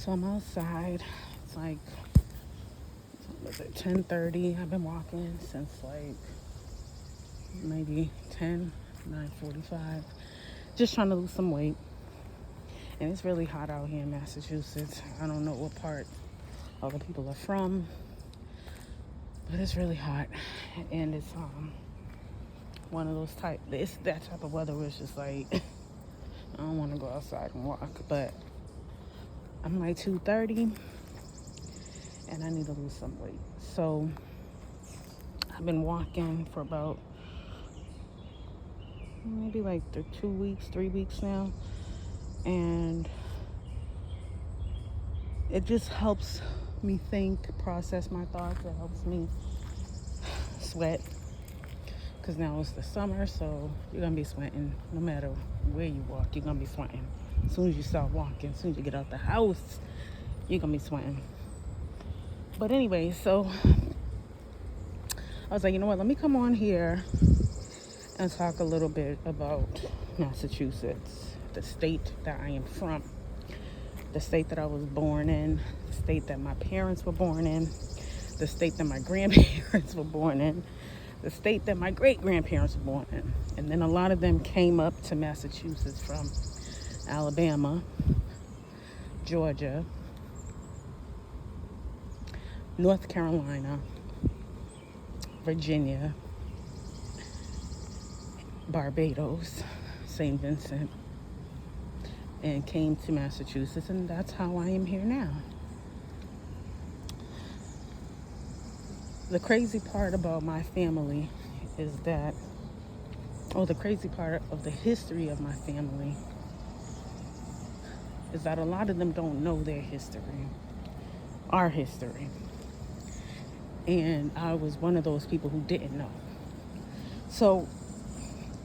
So I'm outside. It's like, was it 10:30? I've been walking since like maybe 9:45. Just trying to lose some weight. And it's really hot out here in Massachusetts. I don't know what part other people are from, but it's really hot. And it's one of those it's that type of weather where it's just like I don't want to go outside and walk, but I'm like 2:30 and I need to lose some weight. So I've been walking for about maybe like 2 weeks, 3 weeks now. And it just helps me think, process my thoughts. It helps me sweat. Because now it's the summer, so you're going to be sweating no matter where you walk. You're going to be sweating. As soon as you start walking, as soon as you get out the house, you're going to be sweating. But anyway, so I was like, you know what? Let me come on here and talk a little bit about Massachusetts, the state that I am from, the state that I was born in, the state that my parents were born in, the state that my grandparents were born in, the state that my great-grandparents were born in. And then a lot of them came up to Massachusetts from Alabama, Georgia, North Carolina, Virginia, Barbados, St. Vincent, and came to Massachusetts, and that's how I am here now. The crazy part about my family is that, the crazy part of the history of my family is that a lot of them don't know their history, our history. And I was one of those people who didn't know. So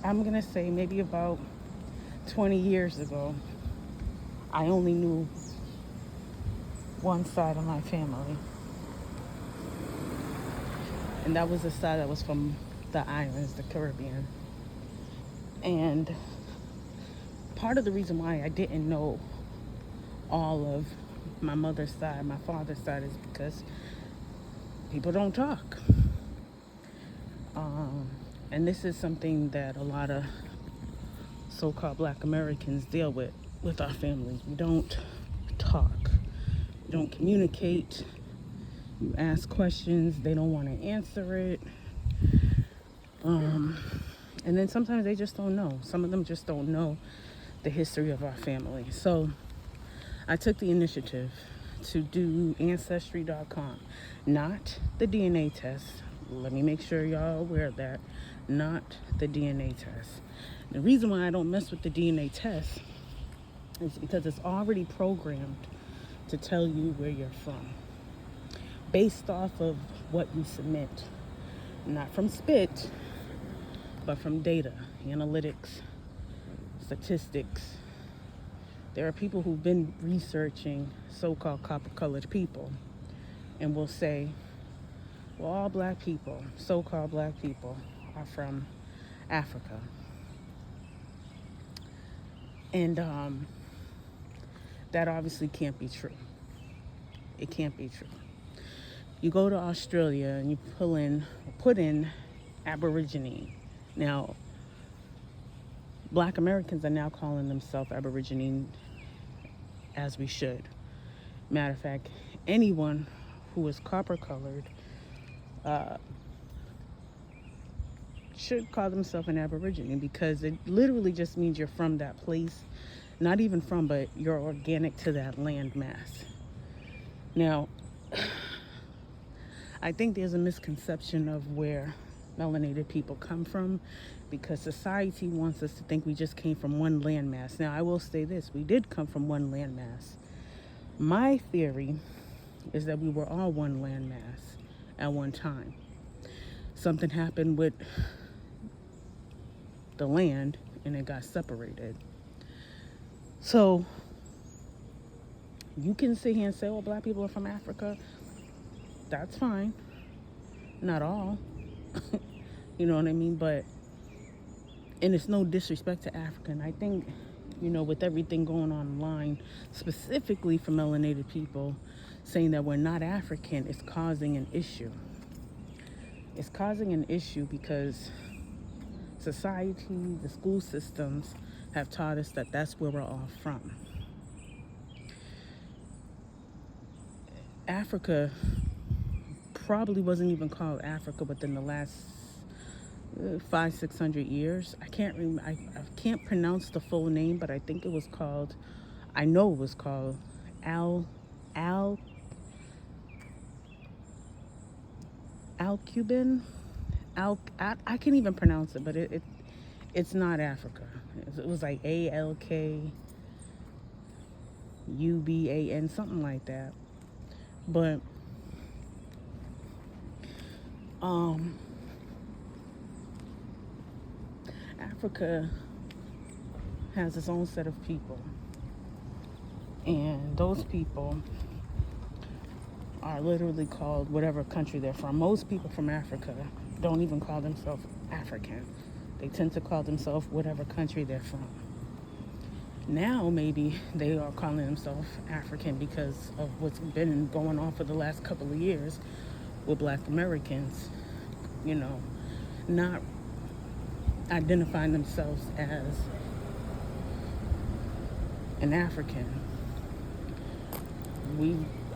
I'm going to say maybe about 20 years ago, I only knew one side of my family. And that was the side that was from the islands, the Caribbean. And part of the reason why I didn't know all of my mother's side, my father's side, is because people don't talk. And this is something that a lot of so-called Black Americans deal with our families. We don't talk. We don't communicate. You ask questions, they don't want to answer it. And then sometimes they just don't know. Some of them just don't know the history of our family. So I took the initiative to do Ancestry.com, not the DNA test. Let me make sure y'all are aware of that. Not the DNA test. The reason why I don't mess with the DNA test is because it's already programmed to tell you where you're from, based off of what you submit, not from spit, but from data, analytics, statistics. There are people who've been researching so-called copper-colored people and will say, well, all black people, so-called black people, are from Africa. And that obviously can't be true. It can't be true. You go to Australia and you put in Aborigine. Now, Black Americans are now calling themselves Aborigine, as we should. Matter of fact, anyone who is copper-colored should call themselves an Aborigine, because it literally just means you're from that place. Not even from, but you're organic to that land mass. Now, I think there's a misconception of where melanated people come from, because society wants us to think we just came from one landmass. Now, I will say this, we did come from one landmass. My theory is that we were all one landmass at one time. Something happened with the land and it got separated. So you can sit here and say, oh, black people are from Africa. That's fine. Not all. You know what I mean? And it's no disrespect to Africa. And I think with everything going online, specifically for melanated people, saying that we're not African is causing an issue. It's causing an issue because society, the school systems have taught us that that's where we're all from. Africa probably wasn't even called Africa within the last 500-600 years. I can't pronounce the full name, but I think it was called, I know it was called Alcuban. I can't even pronounce it, but it's not Africa. It was like ALKUBAN, something like that. But Africa has its own set of people, and those people are literally called whatever country they're from. Most people from Africa don't even call themselves African. They tend to call themselves whatever country they're from. Now maybe they are calling themselves African because of what's been going on for the last couple of years with Black Americans, not identifying themselves as an African.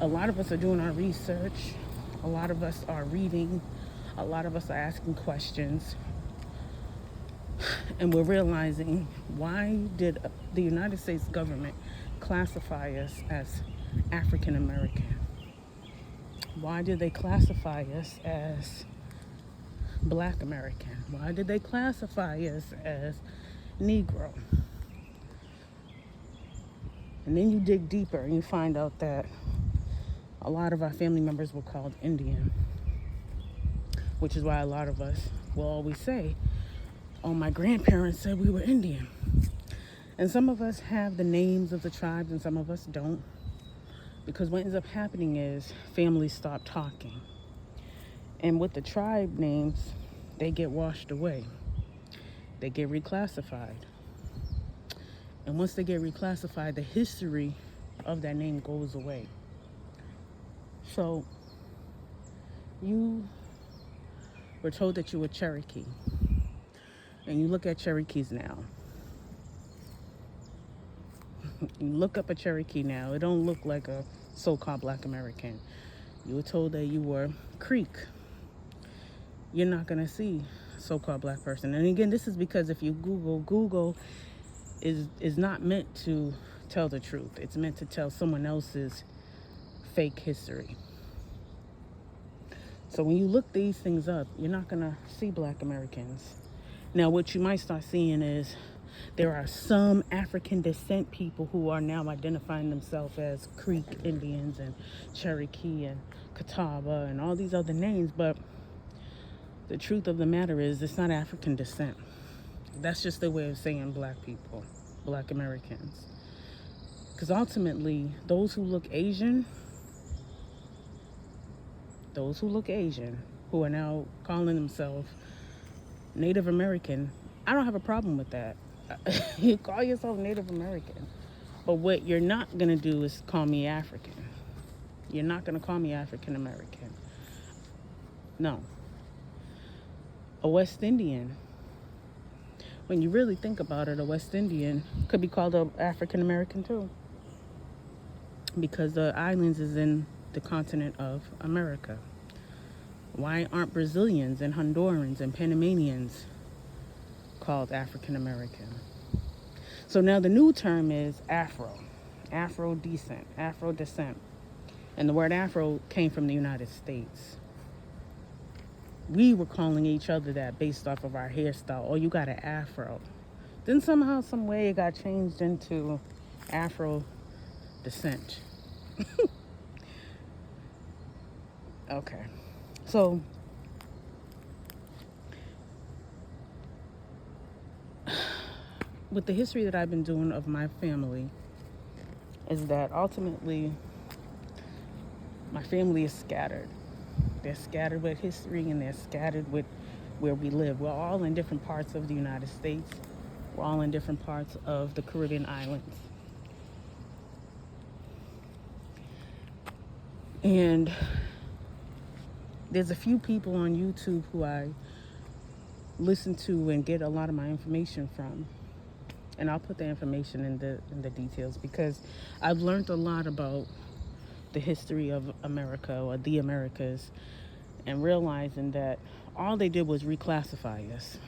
A lot of us are doing our research. A lot of us are reading. A lot of us are asking questions. And we're realizing, why did the United States government classify us as African American? Why did they classify us as Black American? Why did they classify us as Negro? And then you dig deeper and you find out that a lot of our family members were called Indian, which is why a lot of us will always say, oh, my grandparents said we were Indian. And some of us have the names of the tribes and some of us don't, because what ends up happening is families stop talking. And with the tribe names, they get washed away. They get reclassified. And once they get reclassified, the history of that name goes away. So you were told that you were Cherokee. And you look at Cherokees now. You look up a Cherokee now. It don't look like a so-called Black American. You were told that you were Creek. You're not going to see so-called Black person. And again, this is because if you Google is not meant to tell the truth. It's meant to tell someone else's fake history. So when you look these things up, you're not going to see Black Americans. Now, what you might start seeing is there are some African descent people who are now identifying themselves as Creek Indians and Cherokee and Catawba and all these other names, but the truth of the matter is it's not African descent. That's just their way of saying Black people, Black Americans. Because ultimately, those who look Asian, who are now calling themselves Native American, I don't have a problem with that. You call yourself Native American. But what you're not going to do is call me African. You're not going to call me African American. No. A West Indian. When you really think about it, a West Indian could be called an African American too. Because the islands is in the continent of America. Why aren't Brazilians and Hondurans and Panamanians called African American? So now the new term is Afro descent. And the word Afro came from the United States. We were calling each other that based off of our hairstyle. Oh, you got an Afro. Then somehow, some way it got changed into Afro descent. Okay. So, with the history that I've been doing of my family, is that ultimately my family is scattered. They're scattered with history and they're scattered with where we live. We're all in different parts of the United States. We're all in different parts of the Caribbean islands. And there's a few people on YouTube who I listen to and get a lot of my information from. And I'll put the information in the details, because I've learned a lot about the history of America, or the Americas, and realizing that all they did was reclassify us.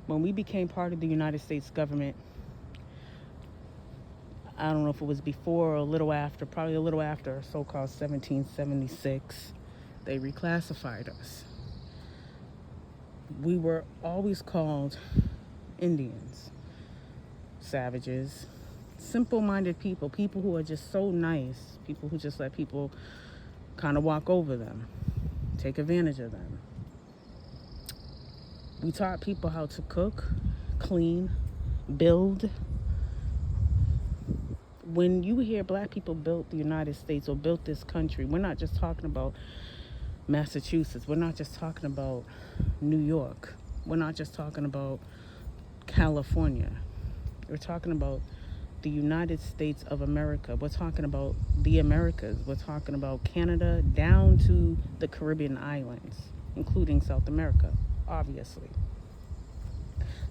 When we became part of the United States government, I don't know if it was before or a little after, probably a little after so-called 1776, they reclassified us. We were always called Indians, savages, simple-minded people, people who are just so nice, people who just let people kind of walk over them, take advantage of them. We taught people how to cook, clean, build. When you hear black people built the United States or built this country, we're not just talking about Massachusetts. We're not just talking about New York. We're not just talking about California. We're talking about the United States of America. We're talking about the Americas. We're talking about Canada down to the Caribbean islands, including South America, obviously.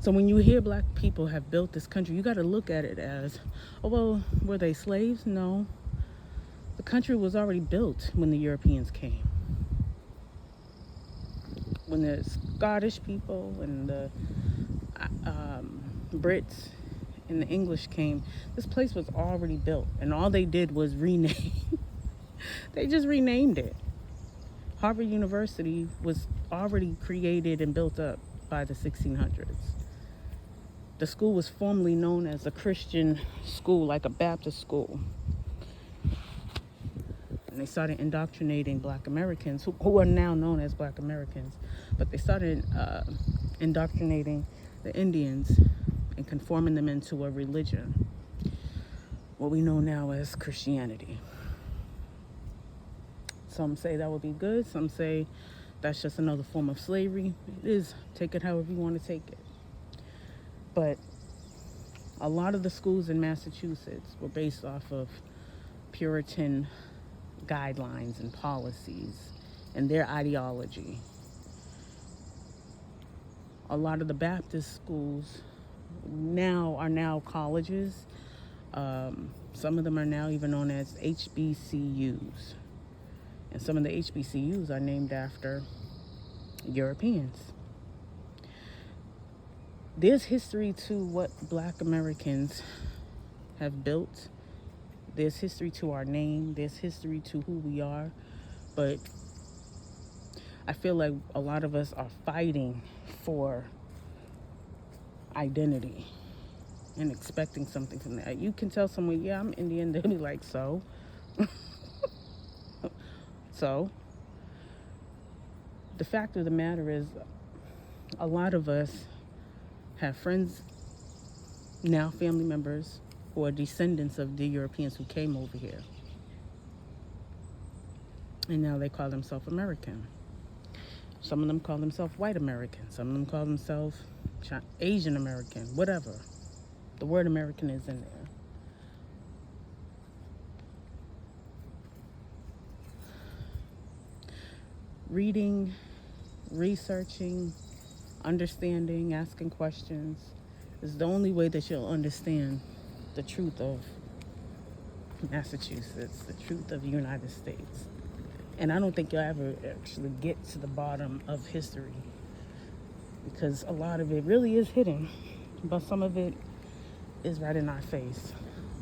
So when you hear black people have built this country, you got to look at it as, oh, well, were they slaves? No. The country was already built when the Europeans came. When the Scottish people and the Brits and the English came, this place was already built, and all they did was rename. They just renamed it. Harvard University was already created and built up by the 1600s. The school was formerly known as a Christian school, like a Baptist school. And they started indoctrinating black Americans, who are now known as black Americans. But they started indoctrinating the Indians and conforming them into a religion, what we know now as Christianity. Some say that would be good. Some say that's just another form of slavery. It is. Take it however you want to take it. But a lot of the schools in Massachusetts were based off of Puritan guidelines and policies and their ideology. A lot of the Baptist schools are now colleges. Some of them are now even known as HBCUs. And some of the HBCUs are named after Europeans. There's history to what black Americans have built. There's history to our name. There's history to who we are. But I feel like a lot of us are fighting for identity and expecting something from that. You can tell someone, yeah, I'm Indian. They'll be like, so? So? The fact of the matter is, a lot of us have friends, now family members, who are descendants of the Europeans who came over here. And now they call themselves American. Some of them call themselves white American. Some of them call themselves Asian American, whatever. The word American is in there. Reading, researching, understanding, asking questions is the only way that you'll understand the truth of Massachusetts, the truth of the United States. And I don't think you'll ever actually get to the bottom of history, because a lot of it really is hidden, but some of it is right in our face.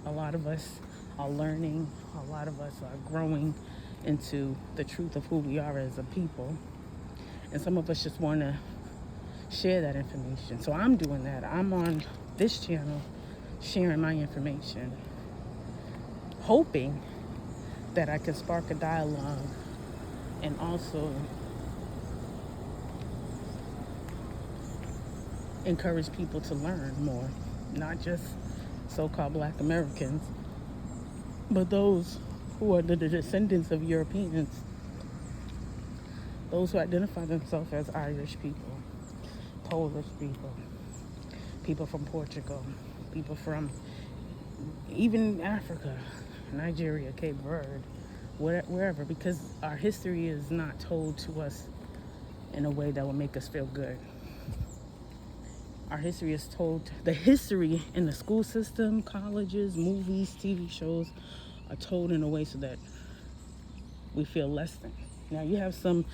A lot of us are learning, a lot of us are growing into the truth of who we are as a people, and some of us just want to share that information. So I'm doing that. I'm on this channel sharing my information, hoping that I can spark a dialogue and also encourage people to learn more, not just so-called black Americans, but those who are the descendants of Europeans, those who identify themselves as Irish people, Polish people, people from Portugal, people from even Africa, Nigeria, Cape Verde, wherever, because our history is not told to us in a way that will make us feel good. Our history is told, the history in the school system, colleges, movies, TV shows are told in a way so that we feel less than. Now, you have some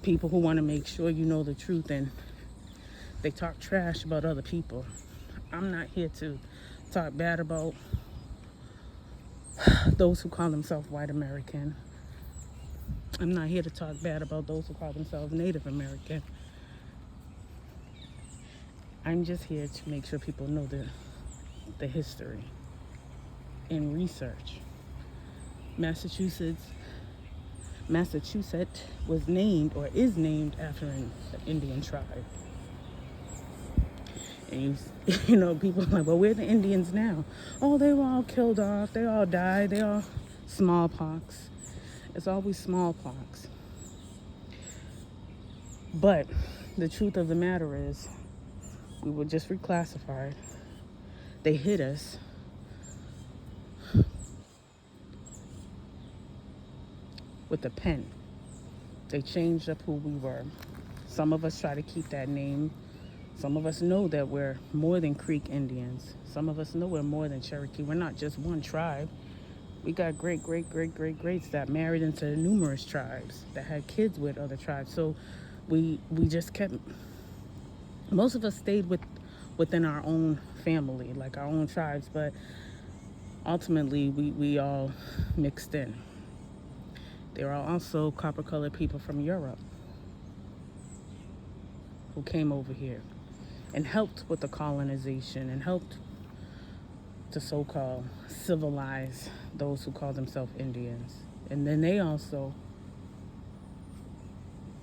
people who want to make sure you know the truth and they talk trash about other people. I'm not here to talk bad about those who call themselves white American. I'm not here to talk bad about those who call themselves Native American. I'm just here to make sure people know the history and research. Massachusetts was named or is named after an Indian tribe. And you know, people are like, well, where are the Indians now? Oh, they were all killed off. They all died. They all smallpox. It's always smallpox. But the truth of the matter is, we were just reclassified. They hit us. With a pen. They changed up who we were. Some of us try to keep that name. Some of us know that we're more than Creek Indians. Some of us know we're more than Cherokee. We're not just one tribe. We got greats that married into numerous tribes, that had kids with other tribes. So we just kept, most of us stayed within our own family, like our own tribes, but ultimately we all mixed in. There are also copper-colored people from Europe who came over here and helped with the colonization and helped to so-called civilize those who call themselves Indians. And then they also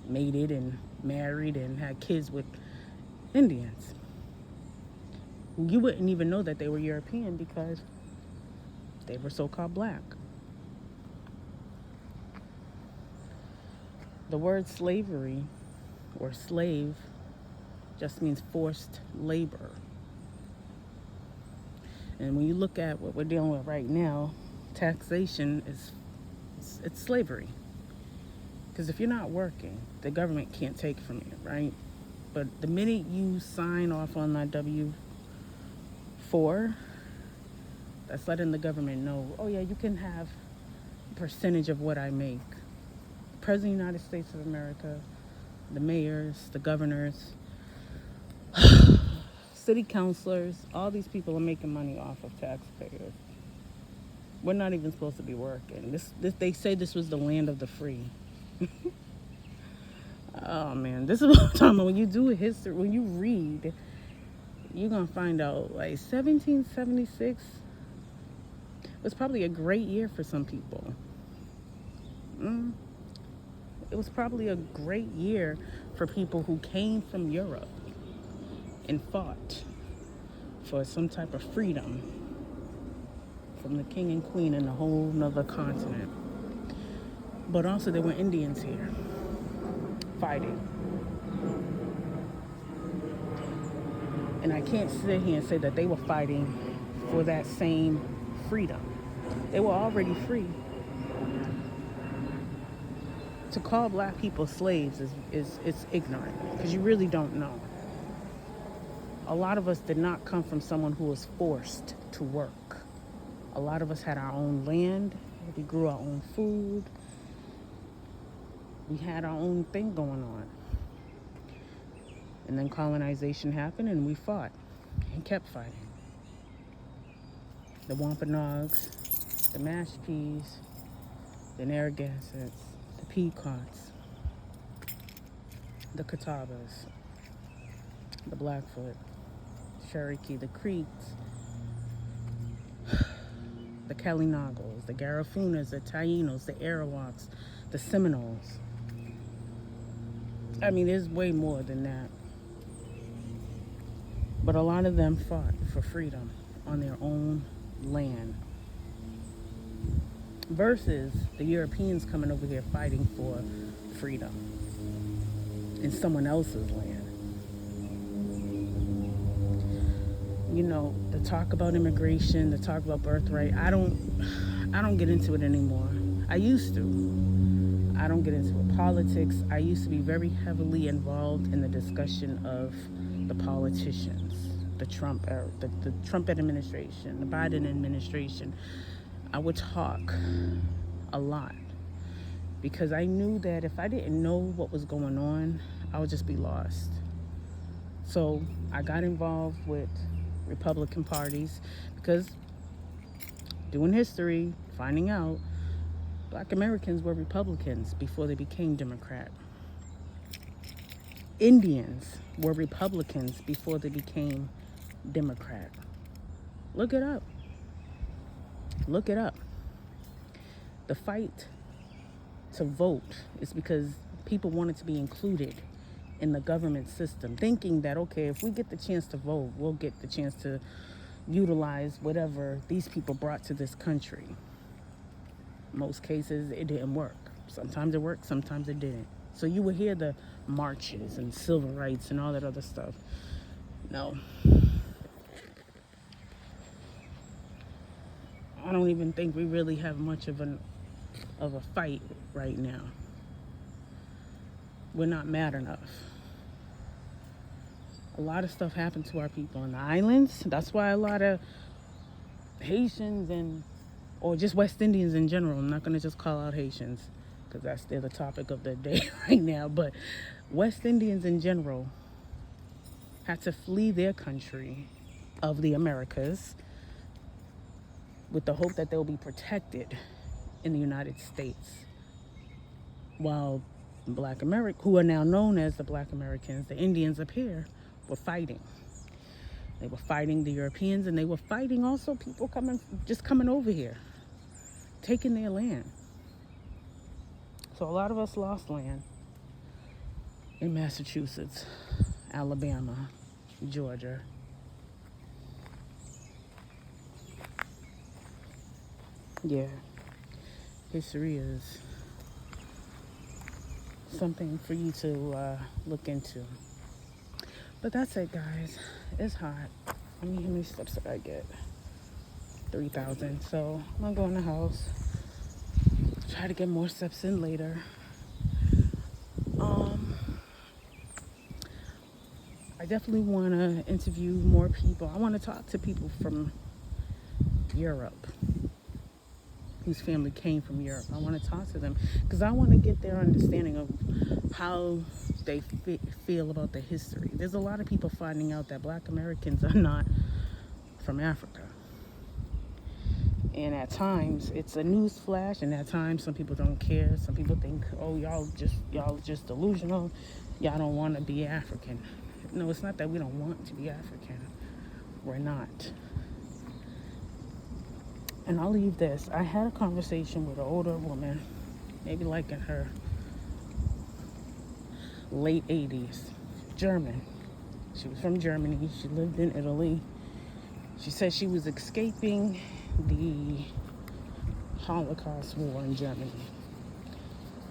mated and married and had kids with Indians. You wouldn't even know that they were European because they were so-called black. The word slavery or slave just means forced labor. And when you look at what we're dealing with right now, taxation it's slavery. Because if you're not working, the government can't take from you, right? But the minute you sign off on that W-4, that's letting the government know, oh yeah, you can have a percentage of what I make. The President of the United States of America, the mayors, the governors, city councilors, all these people are making money off of taxpayers. We're not even supposed to be working. This they say this was the land of the free. Oh man, this is what I'm talking about. When you do history, when you read, you're gonna find out like 1776 was probably a great year for some people. It was probably a great year for people who came from Europe and fought for some type of freedom from the king and queen in a whole nother continent. But also there were Indians here fighting. And I can't sit here and say that they were fighting for that same freedom. They were already free. To call black people slaves is ignorant, because you really don't know. A lot of us did not come from someone who was forced to work. A lot of us had our own land. We grew our own food. We had our own thing going on. And then colonization happened and we fought and kept fighting. The Wampanoags, the mashed peas, the Narragansetts, the Pequots, the Catawbas, the Blackfoot, Cherokee, the Creeks, the Kalinagos, the Garifunas, the Tainos, the Arawaks, the Seminoles. I mean, there's way more than that. But a lot of them fought for freedom on their own land. Versus the Europeans coming over here fighting for freedom in someone else's land. the talk about immigration, the talk about birthright. I don't get into it anymore. I used to. I don't get into it. Politics. I used to be very heavily involved in the discussion of the politicians, the Trump era, the Trump administration, the Biden administration. I would talk a lot because I knew that if I didn't know what was going on, I would just be lost. So I got involved with Republican parties because doing history, finding out Black Americans were Republicans before they became Democrat. Indians were Republicans before they became Democrat. Look it up. Look it up. The fight to vote is because people wanted to be included in the government system, thinking that, okay, if we get the chance to vote, we'll get the chance to utilize whatever these people brought to this country. Most cases, it didn't work. Sometimes it worked, sometimes it didn't. So you would hear the marches and civil rights and all that other stuff. No. I don't even think we really have much of a fight right now. We're not mad enough. A lot of stuff happened to our people on the islands. That's why a lot of Haitians or just West Indians in general, I'm not going to just call out Haitians because they're the topic of the day right now, but West Indians in general had to flee their country of the Americas with the hope that they'll be protected in the United States, while Black Americans, who are now known as the Black Americans, the Indians up here, were fighting. They were fighting the Europeans, and they were fighting also people coming over here, taking their land. So a lot of us lost land in Massachusetts, Alabama, Georgia. Yeah, history is something for you to look into. But that's it, guys. It's hot. How many steps did I get? 3,000. So I'm gonna go in the house. Try to get more steps in later. I definitely want to interview more people. I want to talk to people from Europe whose family came from Europe. I want to talk to them because I want to get their understanding of how they feel about the history. There's a lot of people finding out that Black Americans are not from Africa. And at times it's a news flash, and at times some people don't care. Some people think, oh, y'all just delusional. Y'all don't want to be African. No, it's not that we don't want to be African. We're not. And I'll leave this. I had a conversation with an older woman, maybe like in her late 80s, German. She was from Germany. She lived in Italy. She said she was escaping the Holocaust war in Germany.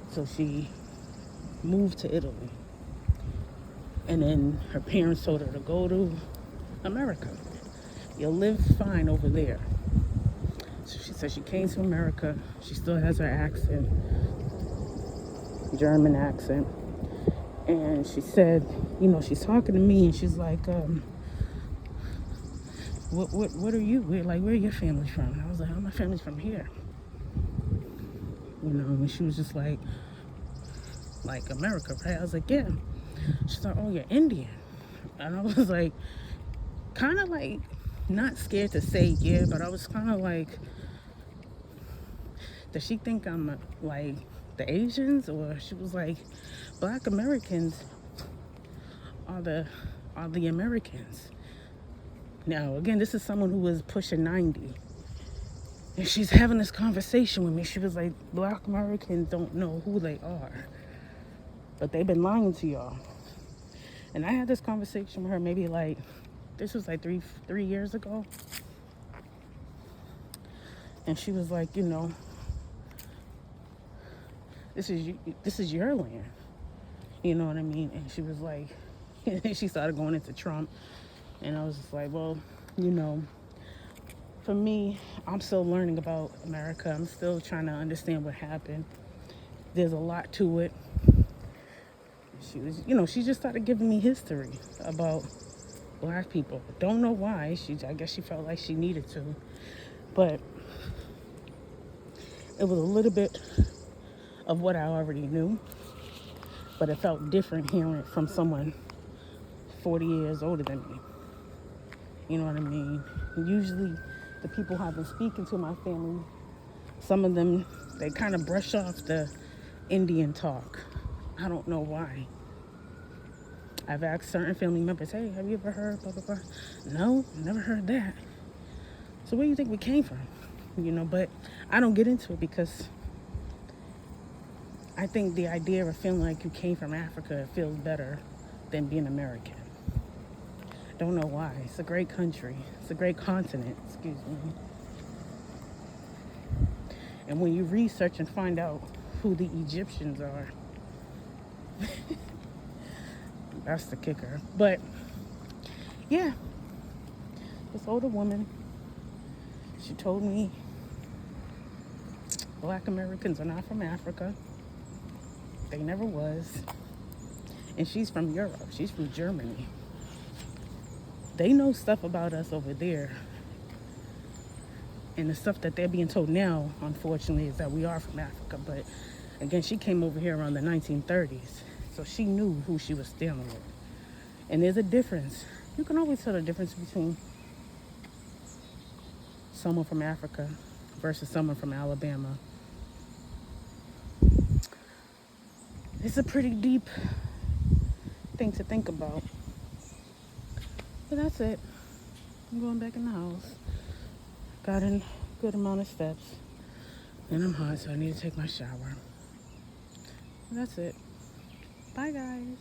So she moved to Italy. And then her parents told her to go to America. You'll live fine over there. So she said she came to America. She still has her accent, German accent. And she said, she's talking to me and she's like, what are you? Where are your family from? And I was like, oh, my family's from here. And she was just like America, right? I was like, yeah. She's like, oh, you're Indian. And I was like, kind of like, not scared to say yeah, but I was kind of like, does she think I'm like the Asians? Or she was like, Black Americans are the Americans. Now, again, this is someone who was pushing 90. And she's having this conversation with me. She was like, Black Americans don't know who they are. But they've been lying to y'all. And I had this conversation with her maybe this was three years ago. And she was like, this is your land. You know what I mean? And she was like, she started going into Trump. And I was just like, well, You know, for me, I'm still learning about America. I'm still trying to understand what happened. There's a lot to it. She just started giving me history about black people. Don't know why. I guess she felt like she needed to. But it was a little bit of what I already knew. But it felt different hearing it from someone 40 years older than me. You know what I mean? Usually the people who have been speaking to my family, some of them, they kind of brush off the Indian talk. I don't know why. I've asked certain family members, hey, have you ever heard blah, blah, blah? No, never heard that. So where do you think we came from? But I don't get into it because I think the idea of feeling like you came from Africa feels better than being American. Don't know why. It's a great country. It's a great continent, excuse me. And when you research and find out who the Egyptians are, that's the kicker. But yeah, this older woman, she told me black Americans are not from Africa. They never was. And she's from Europe. She's from Germany. They know stuff about us over there. And the stuff that they're being told now, unfortunately, is that we are from Africa. But again, she came over here around the 1930s. So she knew who she was dealing with. And there's a difference. You can always tell the difference between someone from Africa versus someone from Alabama. It's a pretty deep thing to think about. But that's it. I'm going back in the house. Got in a good amount of steps. And I'm hot, so I need to take my shower. But that's it. Bye, guys.